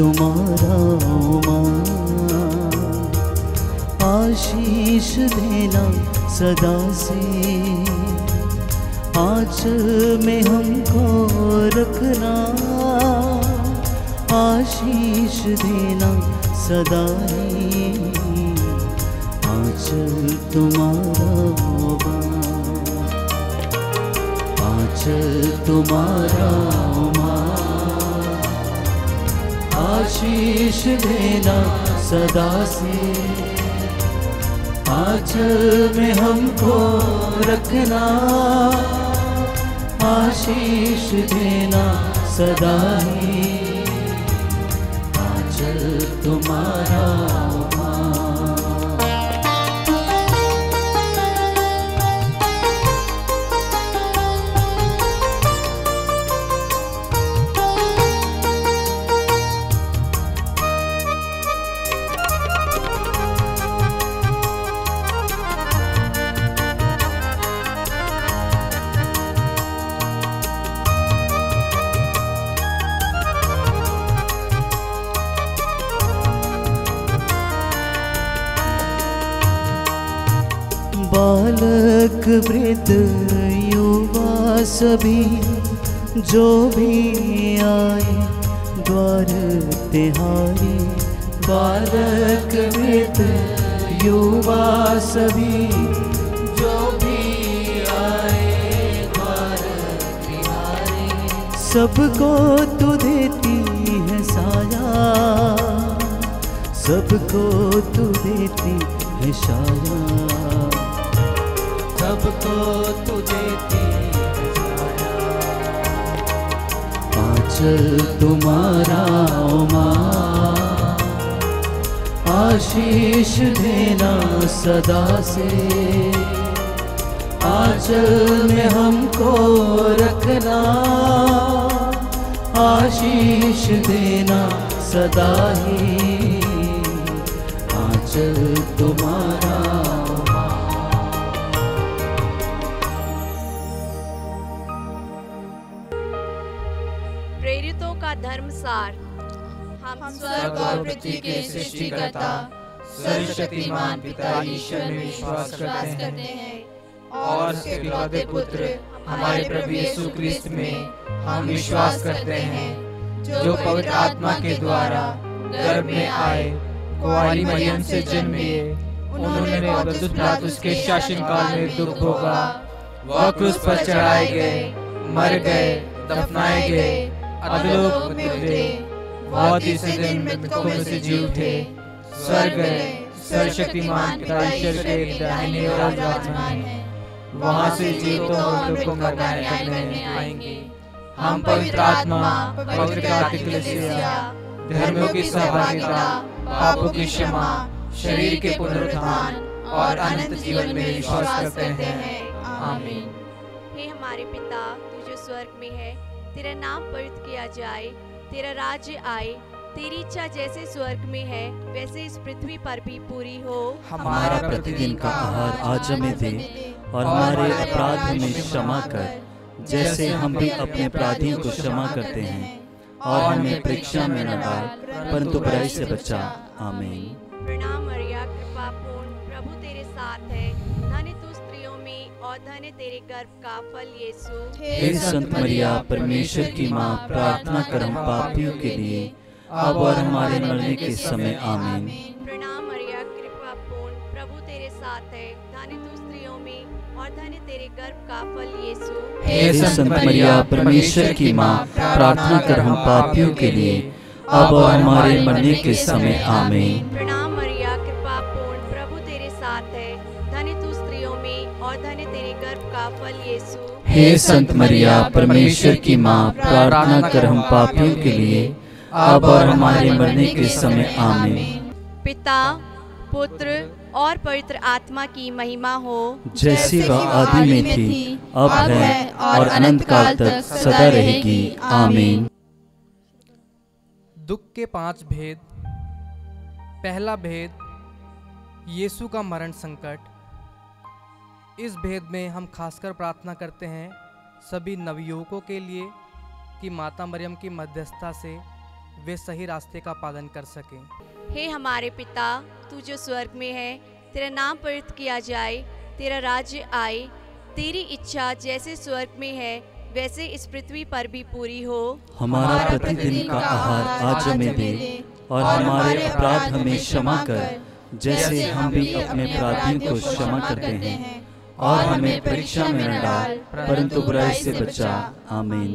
तुम्हारा माँ, आशीष देना सदा से, आंचल में हमको रखना, आशीष देना सदा ही, आंचल तुम्हारा माँ, आंचल तुम्हारा माँ, आशीष देना सदा से, आंचल में हमको रखना, आशीष देना सदा ही, आंचल तुम्हारा बालक वृद्ध युवा सभी जो भी आए द्वार तिहारी, बालक वृद्ध युवा सभी जो भी आए द्वार तिहारी, सबको तू देती है साया, सबको तू देती है साया, सबको तू देती है साया, आंचल तुम्हारा माँ, आशीष देना सदा से, आंचल में हमको रखना, आशीष देना सदा ही, आंचल तुम्हारा। प्रेरितों का धर्मसार। हम स्वर्ग और पृथ्वी के सृष्टिकर्ता सर्वशक्तिमान पिता ईश्वर में विश्वास करते हैं और उसके इकलौते पुत्र हमारे प्रभु यीशु क्रिस्त में हम विश्वास करते हैं, जो पवित्र आत्मा के द्वारा गर्भ में आए, कुंवारी मरियम से जन्मे, उन्होंने पौंतियुस पिलातुस के शासनकाल में दुख भोगा, वह क्रूस पर चढ़ाए गए, मर गए, दफनाए गए, अधोलोक में उतरे, वह तीसरे दिन मृतकों में से जी उठे, स्वर्ग गए, सर्वशक्तिमान पिता ईश्वर के दाहिने ओर विराजमान हैं, वहां से जीवितों और मृतकों का न्याय करने आएंगे। हम पवित्र आत्मा, पवित्र कैथोलिक कलीसिया, धर्मों की सहभागिता, पापों की क्षमा, शरीर के पुनरुत्थान और अनंत जीवन में विश्वास करते हैं। आमीन। हे हमारे पिता, तू जो स्वर्ग में है, तेरा नाम पवित्र किया जाए, तेरा राज्य आए, तेरी इच्छा जैसे स्वर्ग में है वैसे इस पृथ्वी पर भी पूरी हो। हमारा प्रतिदिन का आहार आज हमें दे, और हमारे अपराध हमें क्षमा कर, जैसे हम भी अपने अपराधियों को क्षमा करते हैं, और हमें परीक्षा में न डाल, परंतु बुराई से बचा। आमीन। प्रणाम मरिया, कृपा पूर्ण, प्रभु तेरे साथ है, धन्य तू स्त्रियों में और धन्य तेरे गर्भ का फल यीशु। हे संत मरिया, परमेश्वर की माँ, प्रार्थना कर हम पापियों के लिए, अब और हमारे मरने के समय। आमीन। प्रणाम मरिया, कृपा पूर्ण, प्रभु तेरे साथ है, धन्य तू स्त्रियों में और धन्य तेरे गर्भ का फल यीशु। हे संत मरिया, परमेश्वर की माँ, प्रार्थना कर हम पापियों के लिए, अब और हमारे मरने के समय। आमीन। प्रणाम मरिया, कृपा पूर्ण, प्रभु तेरे साथ है, धन्य तू स्त्रियों में और धन्य तेरे गर्भ का फल यीशु। हे संत मरिया, परमेश्वर की माँ, प्रार्थना कर हम पापियों के लिए, अब और हमारे मरने के समय। आमीन। पिता, पुत्र और पवित्र आत्मा की महिमा हो, जैसी वह आदि में थी, अब है और अनंत काल तक सदा रहेगी। आमीन। दुख के 5 भेद। पहला भेद, यीशु का मरण संकट। इस भेद में हम खासकर प्रार्थना करते हैं सभी नवयुवकों के लिए कि माता मरियम की मध्यस्थता से वे सही रास्ते का पालन कर सकें। हे हमारे पिता, तू जो स्वर्ग में है, तेरा नाम पवित्र किया जाए, तेरा राज्य आए, तेरी इच्छा जैसे स्वर्ग में है वैसे इस पृथ्वी पर भी पूरी हो। हमारा प्रतिदिन का आहार आज हमें दे, और हमारे अपराध हमें क्षमा कर, जैसे हम भी अपने अपराधियों को क्षमा करते हैं, और हमें परीक्षा में न डाल, परंतु बुराई से बचा। आमीन।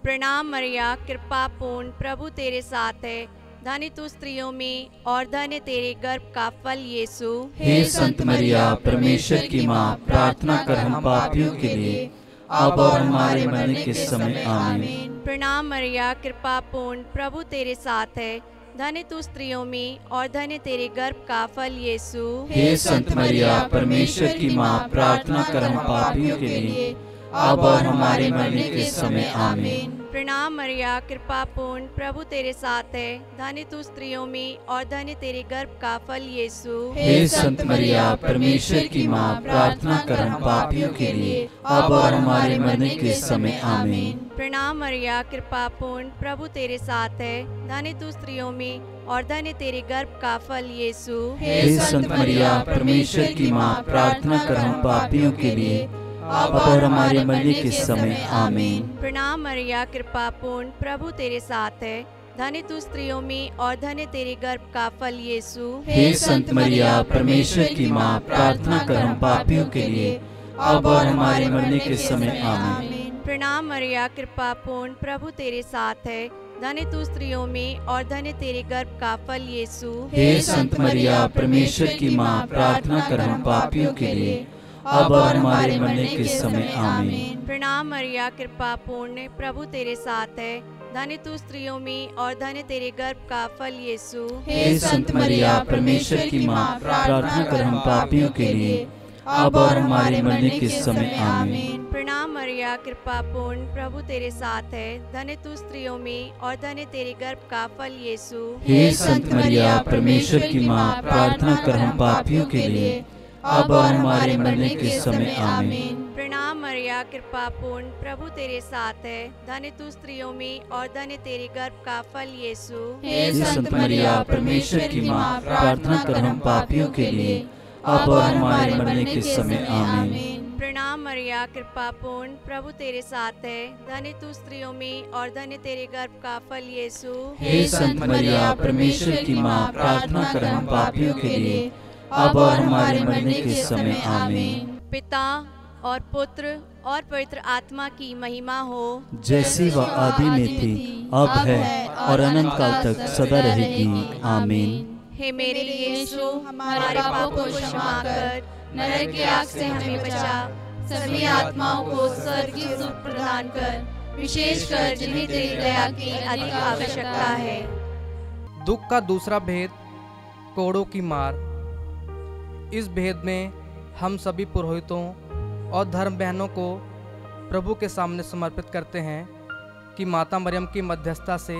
प्रणाम मरिया, कृपा पूर्ण, प्रभु तेरे साथ है, धन्य तू स्त्रियों में और धन्य तेरे गर्भ का फल यीशु। हे संत मरिया, परमेश्वर की माँ, प्रार्थना कर हम पापियों के लिए, अब और हमारे मरने के समय। आमीन। प्रणाम मरिया, कृपा पूर्ण, प्रभु तेरे साथ है, धन्य तू स्त्रियों में और धन्य तेरे गर्भ का फल यीशु। हे संत मरिया, परमेश्वर की माँ, प्रार्थना कर हम पापियों के लिए, अब और हमारे मरने के समय। आमीन। प्रणाम मरिया, कृपा पूर्ण, प्रभु तेरे साथ है, धन्य तू स्त्रियों में और धन्य तेरे गर्भ का फल यीशु। हे संत मरिया, परमेश्वर की माँ, प्रार्थना कर हम पापियों के लिए, अब और हमारे मरने के समय। आमीन। प्रणाम मरिया, कृपा पूर्ण, प्रभु तेरे साथ है, धन्य तू स्त्रियों में और धन्य तेरे गर्भ का फल यीशु। हे संत मरिया, परमेश्वर की माँ, प्रार्थना कर हम पापियों के लिए, अब और हमारे मरने के समय। आमीन। प्रणाम मरिया, कृपा पूर्ण, प्रभु तेरे साथ है, धन्य तू स्त्रियों में और धन्य तेरे गर्भ का फल यीशु। हे संत मरिया, परमेश्वर की माँ, प्रार्थना कर हम पापियों के लिए, अब और हमारे मरने के समय। आमीन। प्रणाम मरिया, कृपा पूर्ण, प्रभु तेरे साथ है, धन्य तू स्त्रियों में और धन्य तेरे गर्भ का फल यीशु। हे संत मरिया, परमेश्वर की माँ, प्रार्थना कर हम पापियों के लिए, अब और हमारे मरने के समय। आमीन। प्रणाम मरिया, कृपा पूर्ण, प्रभु तेरे साथ है, धन्य तू स्त्रियों में और धन्य तेरे गर्भ का फल यीशु। हे संत मरिया, परमेश्वर की माँ, प्रार्थना कर हम पापियों के लिए, अब और हमारे मरने के समय। आमीन। प्रणाम मरिया, कृपा पूर्ण, प्रभु तेरे साथ है, धन्य तू स्त्रियों में और धन्य तेरे गर्भ का फल यीशु। हे संत मरिया, परमेश्वर की माँ, प्रार्थना कर हम पापियों के लिए, अब और हमारे मरने के समय। आमीन। प्रणाम मरिया, कृपा पूर्ण, प्रभु तेरे साथ है, धन्य तू स्त्रियों में और धन्य तेरे गर्भ का फल यीशु। हे संत मरिया, परमेश्वर की माँ, प्रार्थना कर हम पापियों के लिए, अब और हमारे मरने के समय। आमीन। प्रणाम मरिया, कृपा पूर्ण, प्रभु तेरे साथ है, धन्य तू स्त्रियों में और धन्य तेरे गर्भ का फल यीशु। हे संत मरिया, परमेश्वर की माँ, प्रार्थना कर हम पापियों के लिए, अब और हमारे मरने के समय। आमीन। पिता और पुत्र और पवित्र आत्मा की महिमा हो, जैसी वह आदि में थी, अब है और अनंत काल तक सदा रहेगी। आमीन। हे मेरे यीशु, हमारे पापों को क्षमा कर, नरक की आग से हमें बचा, सभी आत्माओं को स्वर्गीय सुख प्रदान कर, विशेषकर जिन्हें तेरी दया की अधिक आवश्यकता है। दुख का दूसरा भेद, कोड़ों की मार। इस भेद में हम सभी पुरोहितों और धर्म बहनों को प्रभु के सामने समर्पित करते हैं कि माता मरियम की मध्यस्थता से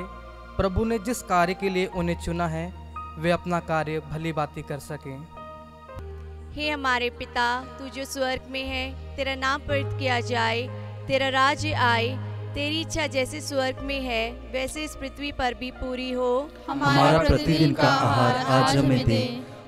प्रभु ने जिस कार्य के लिए उन्हें चुना है वे अपना कार्य भली भांति कर सकें। हे हमारे पिता, तू जो स्वर्ग में है, तेरा नाम पवित्र किया जाए, तेरा राज्य आए, तेरी इच्छा जैसे स्वर्ग में है वैसे इस पृथ्वी पर भी पूरी हो। हमारा प्रतिदिन का आहार आज हमें दे,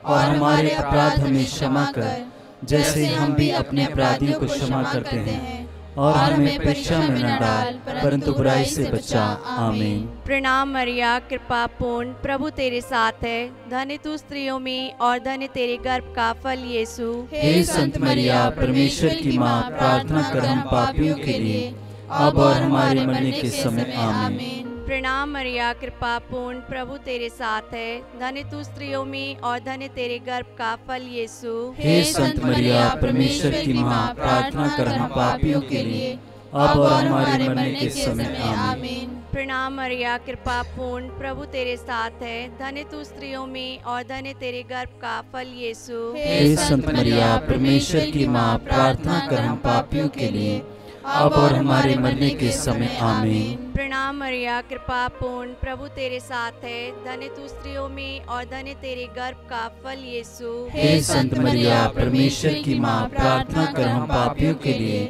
और हमारे अपराध हमें क्षमा कर, जैसे हम भी अपने अपराधियों को क्षमा करते हैं, और हमें परीक्षा में न डाल, परंतु बुराई से बचा। आमीन। प्रणाम मरिया, कृपा पूर्ण, प्रभु तेरे साथ है, धन्य तू स्त्रियों में और धन्य तेरे गर्भ का फल यीशु। हे संत मरिया, परमेश्वर की माँ, प्रार्थना कर हम पापियों के लिए, अब और हमारे मरने के समय। आमीन। प्रणाम मरिया, कृपा पूर्ण, प्रभु तेरे साथ है, धन्य तू स्त्रियों में और धन्य तेरे गर्भ का फल यीशु। हे संत मरिया, परमेश्वर की माँ, प्रार्थना कर हम पापियों के लिए, अब और हमारे मरने के समय। आमीन। प्रणाम मरिया, कृपा पूर्ण, प्रभु तेरे साथ है, धन्य तू स्त्रियों में और धन्य तेरे गर्भ का फल यीशु। हे संत मरिया, परमेश्वर की माँ, प्रार्थना कर हम पापियों के लिए, अब और हमारे मरने के समय। आमीन। प्रणाम मरिया, कृपा पूर्ण, प्रभु तेरे साथ है, धन्य तू स्त्रियों में और धन्य तेरे गर्भ का फल यीशु। हे संत मरिया, परमेश्वर की माँ, प्रार्थना कर हम पापियों के लिए,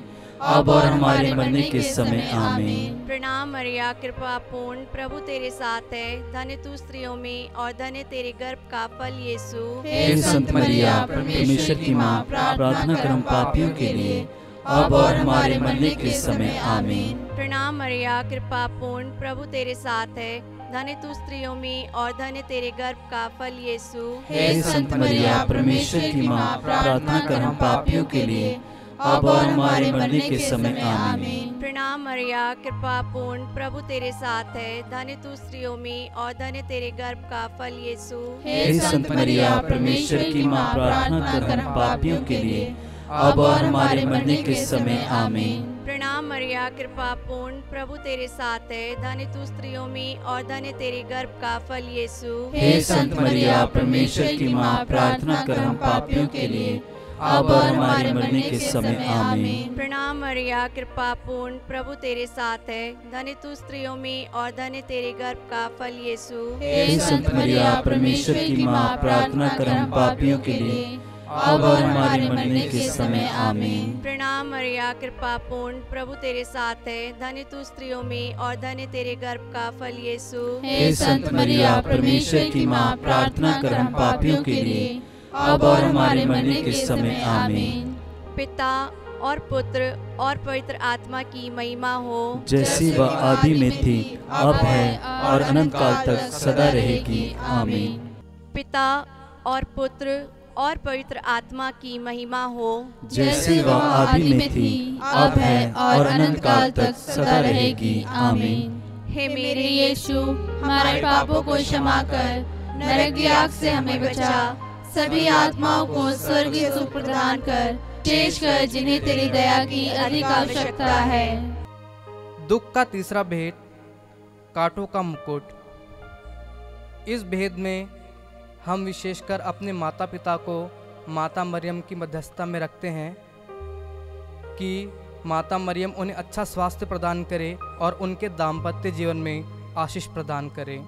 अब और हमारे मरने के समय आमीन। प्रणाम मरिया, कृपा पूर्ण, प्रभु तेरे साथ है, धन्य तू स्त्रियों में और धन्य तेरे गर्भ का फल यीशु। हे संत मरिया, परमेश्वर की माँ, प्रार्थना कर हम पापियों के लिए, अब और हमारे मरने के समय आमीन। प्रणाम मरिया, कृपा पूर्ण, प्रभु तेरे साथ है, धन्य तू स्त्रियों में और धन्य तेरे गर्भ का फल यीशु। हे संत मरिया, परमेश्वर की माँ, प्रार्थना कर हम पापियों के लिए, अब और हमारे मरने के समय आमीन। प्रणाम मरिया, कृपा पूर्ण, प्रभु तेरे साथ है, धन्य तू स्त्रियों में और धन्य तेरे गर्भ का फल यीशु। हे संत मरिया, परमेश्वर की माँ, प्रार्थना कर हम पापियों के लिए, अब और हमारे मरने के समय आमीन। प्रणाम मरिया, कृपा पूर्ण, प्रभु तेरे साथ है, धन्य तू स्त्रियों में और धन्य तेरे गर्भ का फल यीशु। हे संत मरिया, परमेश्वर की माँ, प्रार्थना कर हम पापियों के लिए, अब और हमारे मरने के समय आमीन। प्रणाम मरिया, कृपा पूर्ण, प्रभु तेरे साथ है, धन्य तू स्त्रियों में और धन्य तेरे गर्भ का फल यीशु। हे संत मरिया, परमेश्वर की माँ, प्रार्थना कर हम पापियों के लिए, अब और हमारे मरने के समय आमीन। प्रणाम मरिया, कृपा पूर्ण, प्रभु तेरे साथ है, धन्य तू स्त्रियों में और धन्य तेरे गर्भ का फल यीशु। हे संत मरिया, परमेश्वर की माँ, प्रार्थना कर हम पापियों के लिए, अब और हमारे मरने के समय आमीन। पिता और पुत्र और पवित्र आत्मा की महिमा हो, जैसी वह आदि में थी, अब है और अनंत काल तक सदा रहेगी आमीन। पिता और पुत्र और पवित्र आत्मा की महिमा हो, जैसी वह आदि में थी, अब है और अनंत काल तक सदा रहेगी आमीन। हे मेरे यीशु, हमारे पापों को क्षमा कर, नरक की आग से हमें बचा, सभी आत्माओं को स्वर्गीय सुख प्रदान कर, विशेष कर जिन्हें तेरी दया की अधिक आवश्यकता है। दुख का तीसरा भेद, कांटों का मुकुट। इस भेद में हम विशेषकर अपने माता पिता को माता मरियम की मध्यस्थता में रखते हैं कि माता मरियम उन्हें अच्छा स्वास्थ्य प्रदान करे और उनके दाम्पत्य जीवन में आशीष प्रदान करे।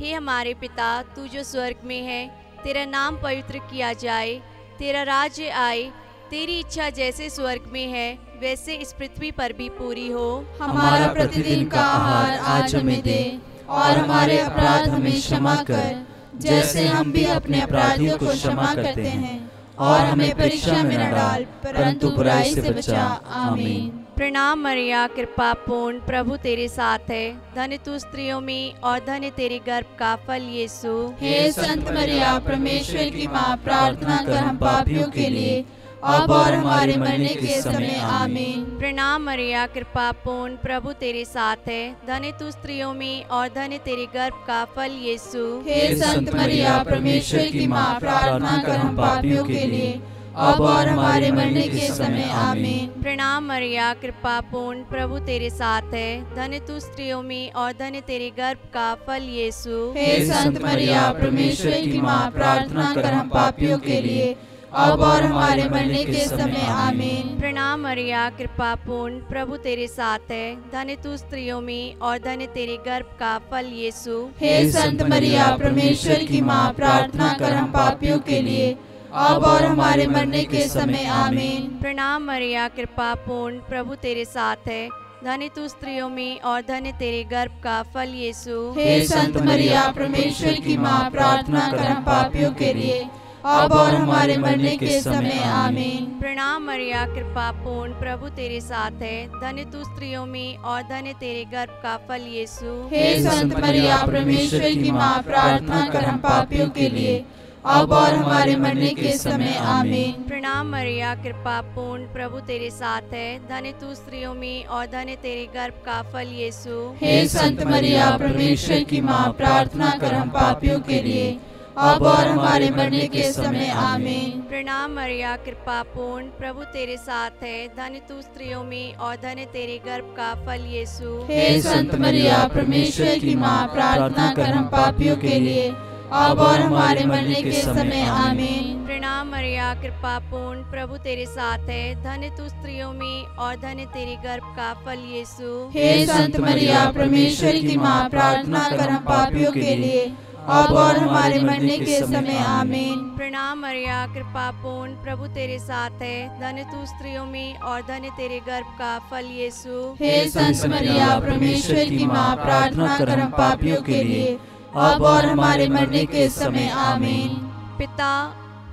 हे हमारे पिता, तू जो स्वर्ग में है, तेरा नाम पवित्र किया जाए, तेरा राज्य आए, तेरी इच्छा जैसे स्वर्ग में है वैसे इस पृथ्वी पर भी पूरी हो। हमारा प्रतिदिन का आहार आज हमें दे, और हमारे अपराध हमें क्षमा कर, जैसे हम भी अपने अपराधियों को क्षमा करते हैं, और हमें परीक्षा में न डाल, परंतु बुराई से बचा। आमीन। प्रणाम मरिया, कृपा पूर्ण, प्रभु तेरे साथ है, धन्य तू स्त्रियों में और धन्य तेरे गर्भ का फल यीशु। हे संत मरिया, परमेश्वर की माँ, प्रार्थना कर हम पापियों के लिए, अब और हमारे मरने के समय आमीन। प्रणाम मरिया, कृपा पूर्ण, प्रभु तेरे साथ है, धन्य तू स्त्रियों में और धन्य तेरे गर्भ का फल यीशु। हे संत मरिया, परमेश्वर की माँ, प्रार्थना कर हम पापियों के लिए, अब और हमारे मरने के समय आमीन। प्रणाम मरिया, कृपा पूर्ण, प्रभु तेरे साथ है, धन्य तू स्त्रियों में और धन्य तेरे गर्भ का फल यीशु। हे संत मरिया, परमेश्वर की माँ, प्रार्थना कर हम पापियों के लिए, अब और हमारे मरने के समय आमीन। प्रणाम मरिया, कृपा पूर्ण, प्रभु तेरे साथ है, धन्य तू स्त्रियों में और धन्य तेरे गर्भ का फल यीशु। हे संत मरिया, परमेश्वर की माँ, प्रार्थना कर हम पापियों के लिए, अब और हमारे मरने के समय आमीन। प्रणाम मरिया, कृपा पूर्ण, प्रभु तेरे साथ है, धन्य तू स्त्रियों में और धन्य तेरे गर्भ का फल यीशु। हे संत मरिया, परमेश्वर की माँ, प्रार्थना कर हम पापियों के लिए, अब और हमारे मरने के समय आमीन। प्रणाम मरिया, कृपा पूर्ण, प्रभु तेरे साथ है, धन्य तू स्त्रियों में और धन्य तेरे गर्भ का फल यीशु। हे संत मरिया, परमेश्वर की माँ, प्रार्थना कर हम पापियों के लिए, अब और हमारे मरने के समय आमीन। प्रणाम मरिया, कृपा पूर्ण, प्रभु तेरे साथ है, धन्य तू स्त्रियों में और धन्य तेरे गर्भ का फल यीशु। हे संत मरिया, परमेश्वर की माँ, प्रार्थना कर हम पापियों के लिए, अब और हमारे मरने के समय आमीन। प्रणाम मरिया, कृपा पूर्ण, प्रभु तेरे साथ है, धन्य तू स्त्रियों में और धन्य तेरे गर्भ का फल यीशु। हे संत मरिया, परमेश्वर की माँ, प्रार्थना कर हम पापियों के लिए, अब और हमारे मरने के समय आमीन। प्रणाम मरिया, कृपा पूर्ण, प्रभु तेरे साथ है, धन्य तू स्त्रियों में और धन्य तेरे गर्भ का फल यीशु। हे संत मरिया, परमेश्वर की माँ, प्रार्थना कर हम पापियों के लिए, अब और हमारे मरने के समय आमीन। प्रणाम मरिया, कृपा पूर्ण, प्रभु तेरे साथ है। धन्य तू स्त्रियों में और धन्य तेरे गर्भ का फल यीशु। हे संत मरिया, परमेश्वर की माँ, प्रार्थना कर हम पापियों के लिए, अब और हमारे मरने के समय आमीन। पिता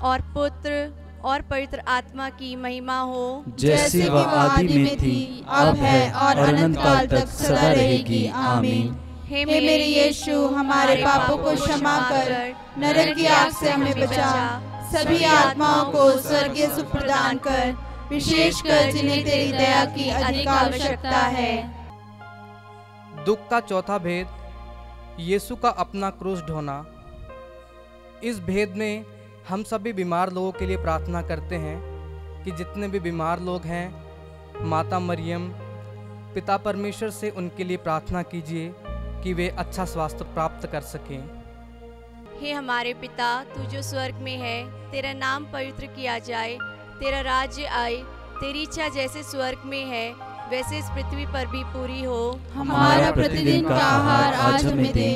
और पुत्र और पवित्र आत्मा की महिमा हो, जैसे वह आदि में थी, अब है और अनंत काल तक सदा रहेगी। आमीन। हे मेरे यीशु, हमारे पापों को क्षमा कर, नरक की आग से हमें बचा, सभी आत्माओं को स्वर्गीय सुख प्रदान कर, विशेषकर जिन्हें तेरी दया की अधिक आवश्यकता है। दुख का चौथा भेद, यीशु का अपना क्रूस ढोना। इस भेद में हम सभी बीमार लोगों के लिए प्रार्थना करते हैं कि जितने भी बीमार लोग हैं, माता मरियम, पिता परमेश्वर से उनके लिए प्रार्थना कीजिए कि वे अच्छा स्वास्थ्य प्राप्त कर सकें। हे हमारे पिता, तू जो स्वर्ग में है, तेरा नाम पवित्र किया जाए, तेरा राज्य आए, तेरी इच्छा जैसे स्वर्ग में है वैसे इस पृथ्वी पर भी पूरी हो। हमारा प्रतिदिन का आहार आज हमें दे,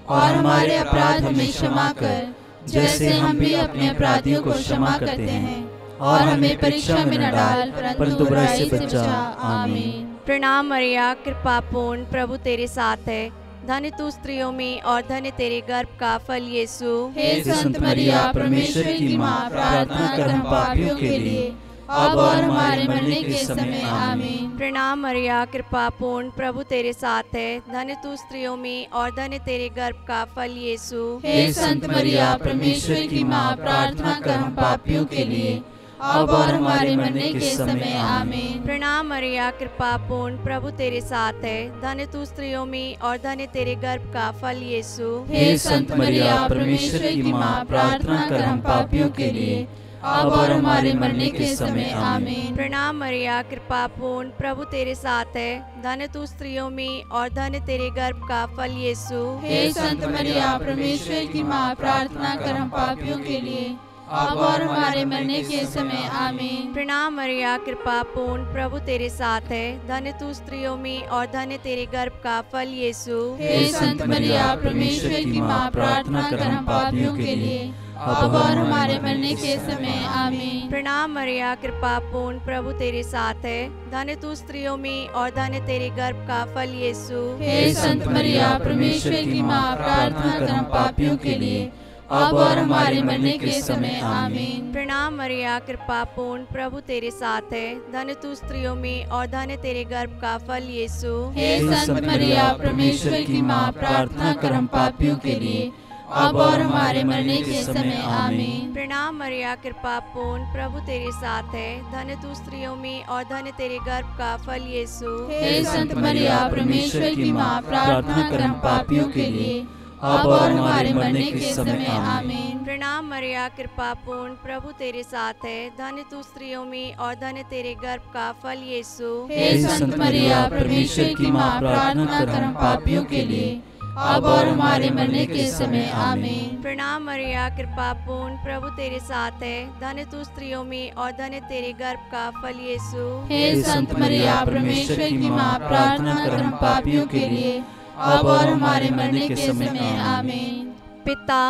और हमारे अपराध हमें क्षमा कर, जैसे हम भी अपने अपराधियों को क्षमा करते हैं, और हमें परीक्षा में न डाल, परंतु बुराई से बचा। आमीन। प्रणाम मरिया, कृपा पूर्ण, प्रभु तेरे साथ है। धन्य तू स्त्रियों में और धन्य तेरे गर्भ का फल यीशु। हे संत मरिया, परमेश्वर की माँ, प्रार्थना कर हम पापियों के लिए, अब और हमारे मरने के समय आमीन। प्रणाम मरिया, कृपा पूर्ण, प्रभु तेरे साथ है। धन्य तू स्त्रियों में और धन्य तेरे गर्भ का फल यीशु। हे संत मरिया, परमेश्वर की माँ, प्रार्थना कर हम पापियों के लिए, अब और हमारे मरने के समय आमीन। प्रणाम मरिया, कृपा पूर्ण, प्रभु तेरे साथ है। धन्य तू स्त्रियों में और धन्य तेरे गर्भ का फल यीशु। हे संत मरिया, परमेश्वर की माँ, प्रार्थना कर हम पापियों के लिए, अब और हमारे मरने के समय आमीन। प्रणाम मरिया, कृपा पूर्ण, प्रभु तेरे साथ है। धन्य तू स्त्रियों में और धन्य तेरे गर्भ का फल यीशु। हे संत मरिया, परमेश्वर की माँ, प्रार्थना कर हम पापियों के लिए, अब और हमारे मरने के समय आमीन। प्रणाम मरिया, कृपा पूर्ण, प्रभु तेरे साथ है। धन्य तू स्त्रियों में और धन्य तेरे गर्भ का फल यीशु। हे संत मरिया, परमेश्वर की माँ, प्रार्थना कर हम पापियों के लिए, अब और हमारे मरने के समय आमीन। प्रणाम मरिया, कृपा पूर्ण, प्रभु तेरे साथ है। धन्य तू स्त्रियों में और धन्य तेरे गर्भ का फल यीशु। हे संत मरिया, परमेश्वर की माँ, प्रार्थना कर हम पापियों के लिए, अब और हमारे मरने के समय आमीन। प्रणाम मरिया, कृपा पूर्ण, प्रभु तेरे साथ है। धन्य तू स्त्रियों में और धन्य तेरे गर्भ का फल यीशु। हे संत मरिया, परमेश्वर की माँ, प्रार्थना कर हम पापियों के लिए, अब और हमारे मरने के समय आमीन। प्रणाम मरिया, कृपा पूर्ण, प्रभु तेरे साथ है। धन्य तू स्त्रियों में और धन्य तेरे गर्भ का फल यीशु। हे संत मरिया, परमेश्वर की माँ, प्रार्थना कर हम पापियों के लिए, अब और हमारे मरने के समय आमीन। प्रणाम मरिया, कृपा पूर्ण, प्रभु तेरे साथ है। धन्य तू स्त्रियों में और धन्य तेरे गर्भ का फल यीशु। हे संत मरिया, परमेश्वर की माँ, प्रार्थना कर हम पापियों के लिए, अब और हमारे मरने के समय आमीन। प्रणाम मरिया, कृपा पूर्ण, प्रभु तेरे साथ है। धन्य तू स्त्रियों में और धन्य तेरे गर्भ का फल यीशु। हे संत मरिया, परमेश्वर की माँ, प्रार्थना कर हम पापियों के लिए, अब और हमारे मरने के समय आमीन। पिता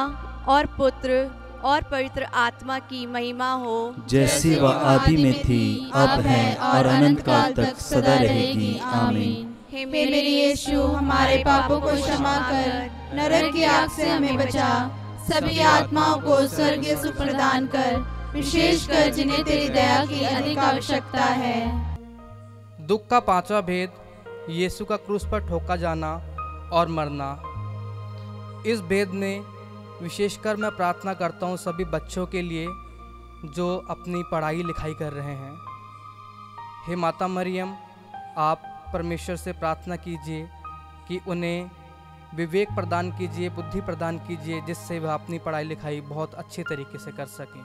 और पुत्र और पवित्र आत्मा की महिमा हो, जैसी वह आदि में थी, अब है और अनंत काल तक सदा रहेगी। आमीन। हे मेरे यीशु, हमारे पापों को क्षमा कर, नरक की आग से हमें बचा, सभी आत्माओं को स्वर्गीय सुख प्रदान कर, विशेषकर जिन्हें तेरी दया की अधिक आवश्यकता है। दुख का पांचवा भेद, यीशु का क्रूस पर ठोका जाना और मरना। इस भेद में विशेषकर मैं प्रार्थना करता हूँ सभी बच्चों के लिए जो अपनी पढ़ाई लिखाई कर रहे हैं। हे माता मरियम, आप परमेश्वर से प्रार्थना कीजिए कि उन्हें विवेक प्रदान कीजिए, बुद्धि प्रदान कीजिए, जिससे वह अपनी पढ़ाई लिखाई बहुत अच्छे तरीके से कर सकें।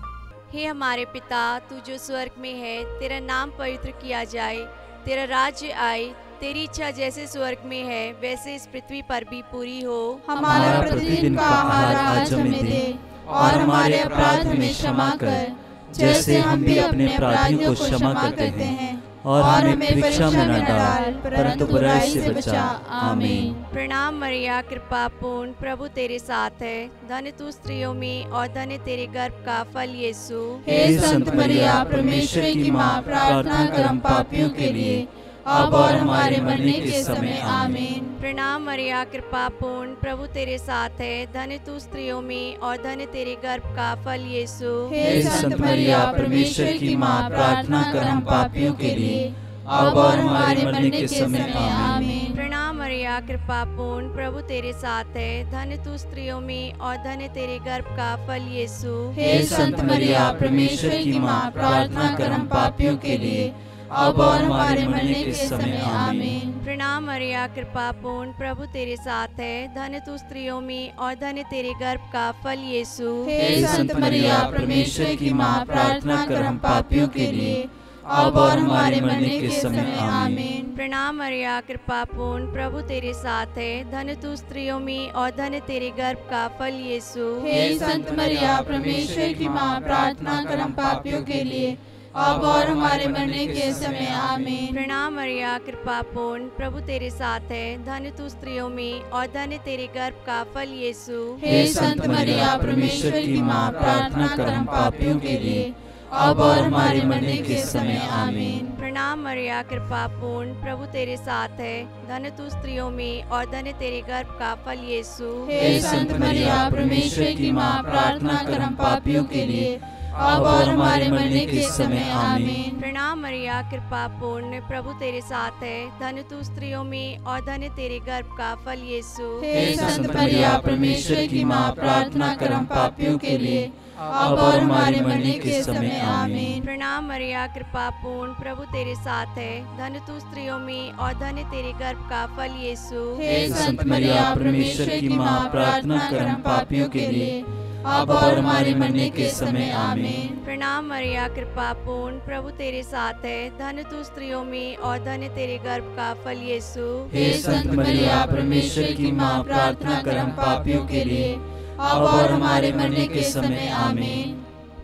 हे हमारे पिता, तू जो स्वर्ग में है, तेरा नाम पवित्र किया जाए, तेरा राज्य आए, तेरी इच्छा जैसे स्वर्ग में है वैसे इस पृथ्वी पर भी पूरी हो। हमारा प्रतिदिन का आहार आज हमें दे, और हमारे अपराध हमें क्षमा कर, जैसे हम भी अपने अपराधियों को क्षमा करते हैं, और हमें परीक्षा में न डाल, परंतु बुराई से बचा। आमीन। प्रणाम मरिया, कृपा पूर्ण, प्रभु तेरे साथ है। धन्य तू स्त्रियों में और धन्य तेरे गर्भ का फल यीशु। हे संत मरिया, परमेश्वर की माँ, प्रार्थना कर हम पापियों के लिए, अब और हमारे मरने के समय। आमीन। प्रणाम मरिया, कृपा पूर्ण, प्रभु तेरे साथ है। धन्य तू स्त्रियों में और धन्य तेरे गर्भ का फल यीशु। हे संत मरिया, परमेश्वर की माँ, प्रार्थना कर हम पापियों के लिए, अब और हमारे मरने के समय। आमीन। प्रणाम मरिया, कृपा पूर्ण, प्रभु तेरे साथ है। धन्य तू स्त्रियों में और धन्य तेरे गर्भ का फल यीशु। हे संत मरिया, परमेश्वर की माँ, प्रार्थना कर हम पापियों के लिए, अब और हमारे मरने के समय। आमीन। प्रणाम मरिया, कृपा पूर्ण, प्रभु तेरे साथ है। धन्य तू स्त्रियों में और धन्य तेरे गर्भ का फल यीशु। हे संत मरिया, परमेश्वर की माँ, प्रार्थना कर हम पापियों के लिए, अब और हमारे मरने के समय। आमीन। प्रणाम मरिया, कृपा पूर्ण, प्रभु तेरे साथ है। धन्य तू स्त्रियों में और धन्य तेरे गर्भ का फल यीशु। हे संत मरिया, परमेश्वर की माँ, प्रार्थना कर हम पापियों के लिए, अब और हमारे मरने के समय। आमीन। प्रणाम मरिया, कृपा पूर्ण, प्रभु तेरे साथ है। धन्य तू स्त्रियों में और धन्य तेरे गर्भ का फल यीशु। हे संत मरिया, परमेश्वर की माँ, प्रार्थना कर हम पापियों के लिए, अब और हमारे मरने के समय। आमीन। प्रणाम मरिया, कृपा पूर्ण, प्रभु तेरे साथ है। धन्य तू स्त्रियों में और धन्य तेरे गर्भ का फल यीशु। हे संत मरिया, परमेश्वर की माँ, प्रार्थना कर हम पापियों के लिए, अब और हमारे मरने के समय। आमीन। प्रणाम मरिया, कृपा पूर्ण, प्रभु तेरे साथ है। धन्य तू स्त्रियों में और धन्य तेरे गर्भ का फल यीशु। हे संत मरिया, परमेश्वर की माँ, प्रार्थना कर हम पापियों के लिए, अब और हमारे मरने के समय। आमीन। प्रणाम मरिया, कृपा पूर्ण, प्रभु तेरे साथ है। धन्य तू स्त्रियों में और धन्य तेरे गर्भ का फल यीशु। हे संत मरिया, परमेश्वर की माँ, प्रार्थना कर हम पापियों के लिए, अब और हमारे मरने के समय। आमीन। प्रणाम मरिया, कृपा पूर्ण, प्रभु तेरे साथ है। धन्य तू स्त्रियों में और धन्य तेरे गर्भ का फल यीशु। हे संत मरिया, परमेश्वर की माँ, प्रार्थना कर हम पापियों के लिए, अब और हमारे मरने के समय। आमीन।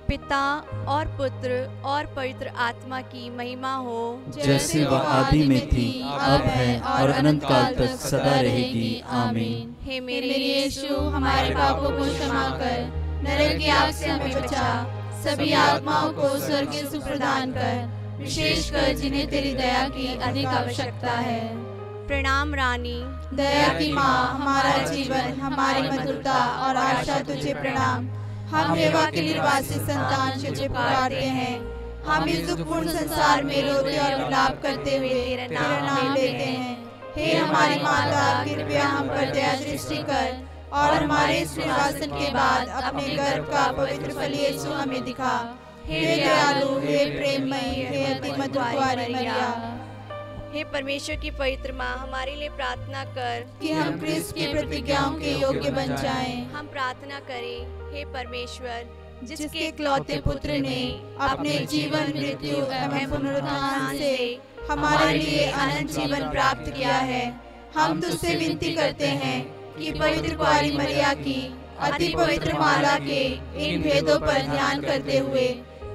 पिता और पुत्र और पवित्र आत्मा की महिमा हो, जैसे वह आदि में थी, अब है और अनंत काल तक सदा रहेगी। आमीन। हे मेरे यीशु, हमारे पापों को क्षमा कर, नरक की आग से हमें बचा, सभी आत्माओं को स्वर्गीय सुख प्रदान कर, विशेषकर जिन्हें तेरी दया की अधिक आवश्यकता है। प्रणाम रानी, दया की माँ, हमारा जीवन, हमारी मधुरता और आशा तुझे प्रणाम। हम हेवा के निर्वासित संतान तुझे पुकारते हैं। हम इस दुखपूर्ण संसार में रोते और विलाप करते हुए तेरा नाम लेते हैं। हे हमारी माता, कृपया हम पर दया दृष्टि कर और हमारे इस निर्वासन के बाद अपने गर्भ का पवित्र फल यीशु हमें दिखा। हे दयालु, हे प्रेममयी, हे अति मधुर कुंवारी मरिया, हे परमेश्वर की पवित्र माँ, हमारे लिए प्रार्थना कर कि हम क्रिस्त की प्रतिज्ञाओं के योग्य बन जाएं। हम प्रार्थना करें, हे परमेश्वर, जिसके इकलौते पुत्र ने अपने जीवन, मृत्यु एवं पुनरुत्थान से हमारे लिए अनंत जीवन प्राप्त किया है, हम तुझसे विनती करते हैं कि पवित्र कुंवारी मरिया की अति पवित्र माला के इन भेदों पर ध्यान करते हुए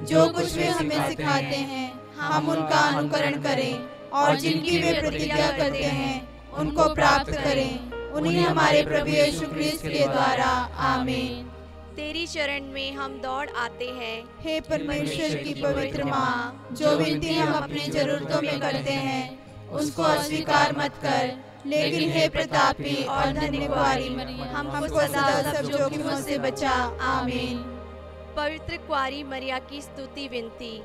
जो कुछ वे हमें सिखाते हैं, हम उनका अनुकरण करें और जिनकी वे प्रतिज्ञा करते हैं उनको प्राप्त करें। उन्हीं हमारे प्रभु यीशु क्रिस्त के द्वारा। आमीन। तेरी शरण में हम दौड़ आते हैं। हे परमेश्वर की पवित्र माँ, जो विनती हम अपनी जरूरतों में करते हैं उसको अस्वीकार मत कर, लेकिन हे प्रतापी और धन्य कुंवारी मरिया, हमको सदा सब जोखिमों से बचा। आमीन। पवित्र कुंवारी मरिया की स्तुति विनती।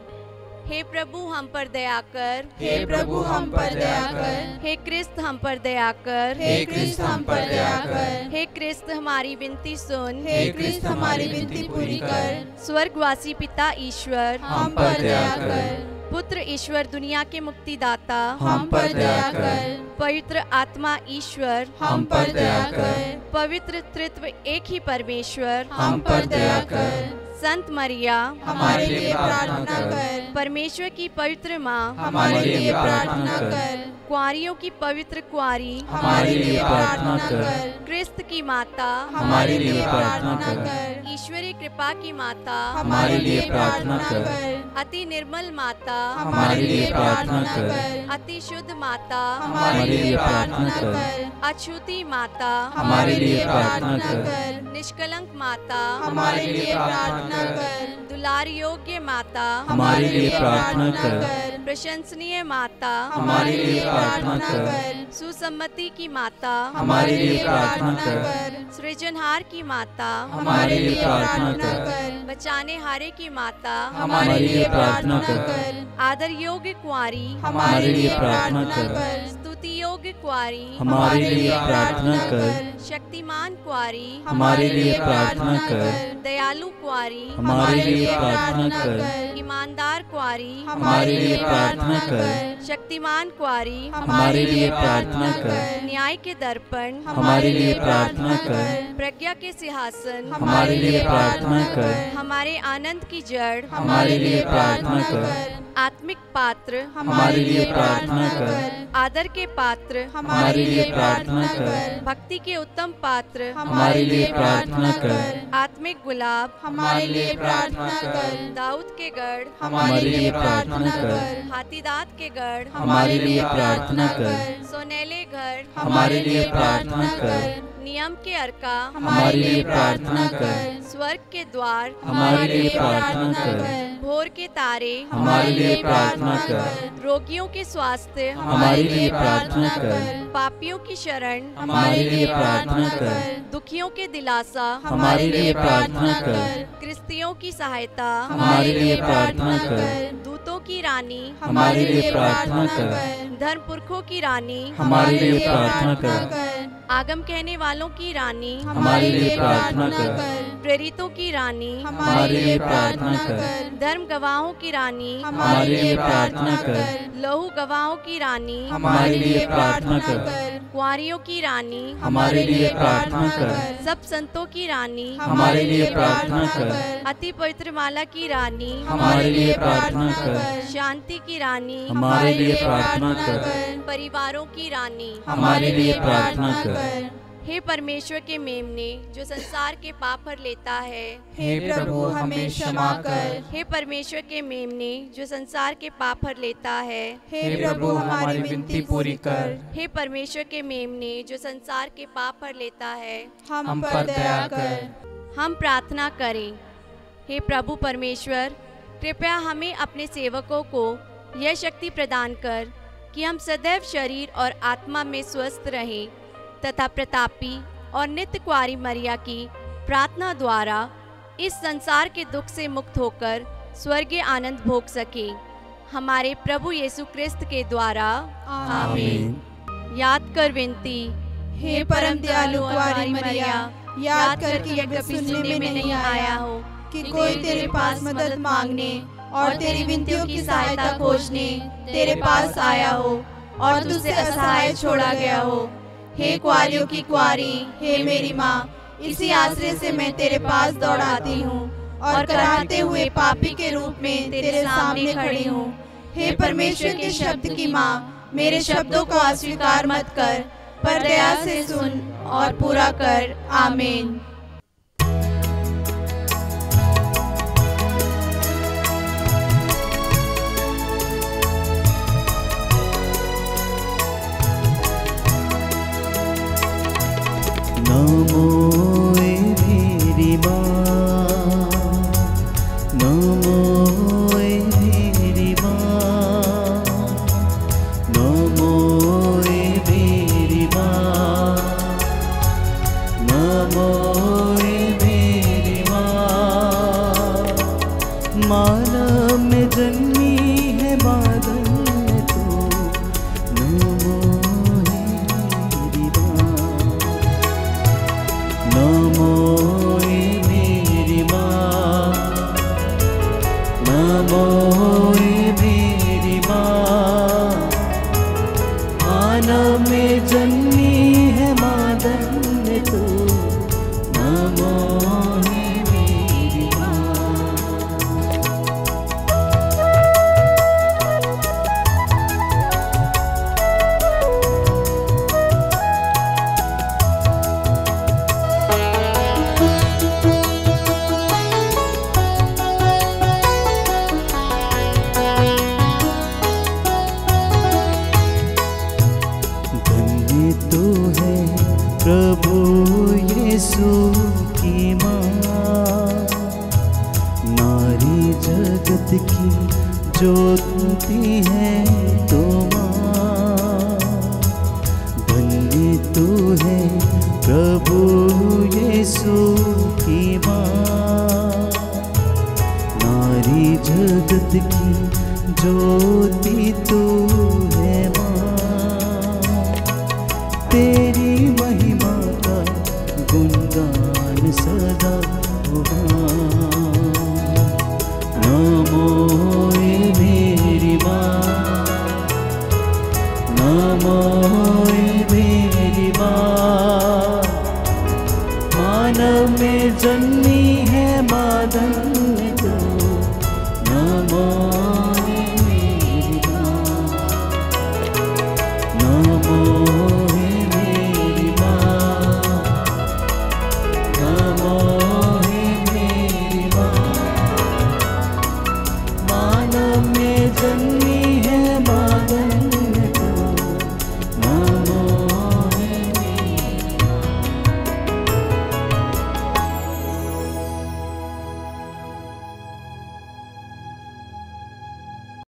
हे प्रभु हम पर दया कर, हे प्रभु हम पर दया कर, हे क्रिस्त हम पर दया कर, हे क्रिस्त हम पर दया कर, हे क्रिस्त हमारी विनती सुन, हे क्रिस्त हमारी विनती पूरी कर। स्वर्गवासी पिता ईश्वर हम पर दया कर, पुत्र ईश्वर दुनिया के मुक्तिदाता हम पर दया कर, पवित्र आत्मा ईश्वर हम पर दया कर, पवित्र त्रित्व एक ही परमेश्वर हम पर दया कर। संत मरिया हमारे लिए प्रार्थना कर। परमेश्वर की पवित्र माँ हमारे लिए प्रार्थना कर। कुंवारियों की पवित्र कुंवारी हमारे लिए प्रार्थना कर। क्रिस्त की माता हमारे लिए प्रार्थना कर। ईश्वरीय कृपा की माता हमारे लिए प्रार्थना कर। अति निर्मल माता हमारे लिए प्रार्थना कर। अति शुद्ध माता हमारे लिए प्रार्थना कर। अछूती माता हमारे लिए प्रार्थना कर। निष्कलंक माता हमारे लिए प्रार्थना कर। दुलार योग्य माता हमारे लिए प्रार्थना कर। प्रशंसनीय माता हमारे लिए प्रार्थना कर। सुसम्मति की माता हमारे लिए प्रार्थना कर। सृजनहार की माता हमारे लिए प्रार्थना कर। बचाने हारे की माता हमारे लिए प्रार्थना कर। आदर योग्य कुंवारी हमारे लिए प्रार्थना कर। स्तुति योग्य कुंवारी हमारे लिए प्रार्थना कर। शक्तिमान कुंवारी हमारे लिए प्रार्थना कर। दयालु कुंवारी हमारे लिए प्रार्थना कर। ईमानदार कुंवारी हमारे लिए प्रार्थना कर। शक्तिमान कुंवारी हमारे लिए प्रार्थना कर। न्याय के दर्पण हमारे लिए प्रार्थना कर। प्रज्ञा के सिंहासन हमारे लिए प्रार्थना कर। हमारे आनंद की जड़ हमारे लिए प्रार्थना कर। आत्मिक पात्र हमारे लिए प्रार्थना कर। आदर के पात्र हमारे लिए प्रार्थना कर। भक्ति के उत्तम पात्र हमारे लिए प्रार्थना कर। आत्मिक गुलाब हमारे लिए प्रार्थना कर। दाऊद के गढ़ हमारे लिए प्रार्थना कर। हाथीदांत के गढ़ हमारे लिए प्रार्थना कर। सोनेले घर हमारे लिए प्रार्थना कर। नियम के अर्का हमारे लिए प्रार्थना कर। स्वर्ग के द्वार हमारे लिए प्रार्थना कर। भोर के तारे हमारे लिए प्रार्थना कर। रोगियों के स्वास्थ्य हमारे लिए प्रार्थना कर। पापियों की शरण हमारे लिए प्रार्थना कर। दुखियों के दिलासा हमारे लिए प्रार्थना कर। क्रिस्तियों की सहायता हमारे लिए प्रार्थना कर। दूतों की रानी हमारे लिए प्रार्थना कर। धर्म पुरखों की रानी हमारे लिए प्रार्थना कर। आगम कहने वालों की रानी हमारे लिए प्रार्थना कर। प्रेरितों की रानी हमारे लिए प्रार्थना कर। धर्म गवाहों की रानी हमारे लिए प्रार्थना कर। लहू गवाहों की रानी हमारे लिए प्रार्थना कर। कुंवारियों की रानी हमारे लिए प्रार्थना कर। सब संतों की रानी हमारे लिए प्रार्थना कर। अति पवित्र माला की रानी हमारे लिए प्रार्थना कर। शांति की रानी हमारे लिए प्रार्थना कर। परिवारों की रानी हमारे लिए प्रार्थना कर। हे परमेश्वर के मेमने जो संसार के पाप हर लेता है, हे प्रभु हमें क्षमा कर। हे परमेश्वर के मेमने जो संसार के पाप हर लेता है, हे प्रभु हमारी विनती पूरी कर। हे परमेश्वर के मेमने जो संसार के पाप हर लेता है, हम पर दया कर। हम प्रार्थना करें। हे प्रभु परमेश्वर, कृपया हमें अपने सेवकों को यह शक्ति प्रदान कर कि हम सदैव शरीर और आत्मा में स्वस्थ रहें तथा प्रतापी और नित्य कुंवारी मरिया की प्रार्थना द्वारा इस संसार के दुख से मुक्त होकर स्वर्गीय आनंद भोग सके। हमारे प्रभु यीशु क्रिस्त के द्वारा आमीन। याद कर विनती। हे परम दयालु कुंवारी मरिया, याद कर कि यह कभी सुनने में नहीं आया हो कि कोई तेरे पास मदद मांगने और तेरी विनतियों की सहायता खोजने तेरे पास आया हो और तुझसे असहाय छोड़ा गया हो। हे कुंवारियों की कुंवारी, हे मेरी माँ, इसी आश्रय से मैं तेरे पास दौड़ाती हूँ और कराहते हुए पापी के रूप में तेरे सामने खड़ी हूँ। हे परमेश्वर के शब्द की माँ, मेरे शब्दों को अस्वीकार मत कर, पर दया से सुन और पूरा कर। आमीन। नमो मेरी माँ, नमो मेरी माँ, नमो मेरी माँ, नमो मेरी माँ। मानव में जन्मी है बादल में तू, नमो मेरी माँ, नमो मेरी माँ, नमो मेरी माँ। मानव में जन्मी है मादन में तू, नमो मेरी माँ। ज्योति है तो माँ, धन्य तू है प्रभु यीशु की माँ। नारी जगत की ज्योति तू है माँ, तेरी महिमा का गुणगान सदा होगा। नमो